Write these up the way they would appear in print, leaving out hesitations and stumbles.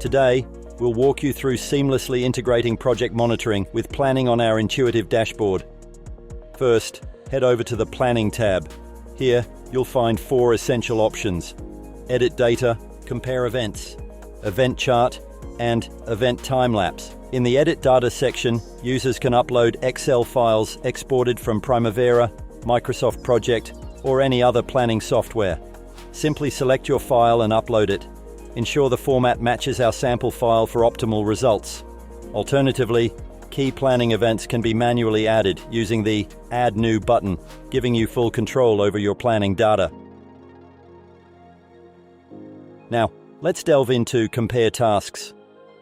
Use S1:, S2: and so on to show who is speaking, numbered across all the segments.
S1: Today, we'll walk you through seamlessly integrating project monitoring with planning on our intuitive dashboard. First, head over to the Planning tab. Here, you'll find 4 essential options: Edit Data, Compare Events, Event Chart, and Event Time-Lapse. In the Edit Data section, users can upload Excel files exported from Primavera, Microsoft Project, or any other planning software. Simply select your file and upload it. Ensure the format matches our sample file for optimal results. Alternatively, key planning events can be manually added using the Add New button, giving you full control over your planning data. Now, let's delve into Compare Tasks.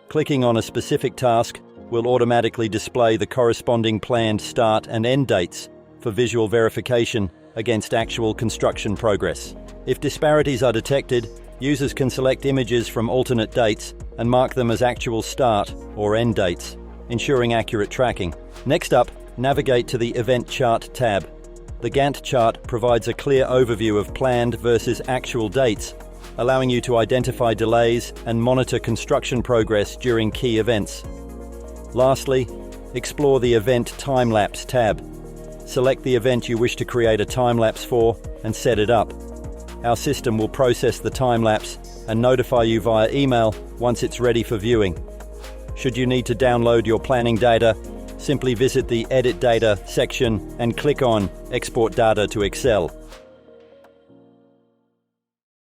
S1: Clicking on a specific task will automatically display the corresponding planned start and end dates for visual verification against actual construction progress. If disparities are detected, users can select images from alternate dates and mark them as actual start or end dates, ensuring accurate tracking. Next up, navigate to the Event Chart tab. The Gantt chart provides a clear overview of planned versus actual dates, allowing you to identify delays and monitor construction progress during key events. Lastly, explore the Event Time-Lapse tab. Select the event you wish to create a time-lapse for and set it up. Our system will process the time-lapse and notify you via email once it's ready for viewing. Should you need to download your planning data, simply visit the Edit Data section and click on Export Data to Excel.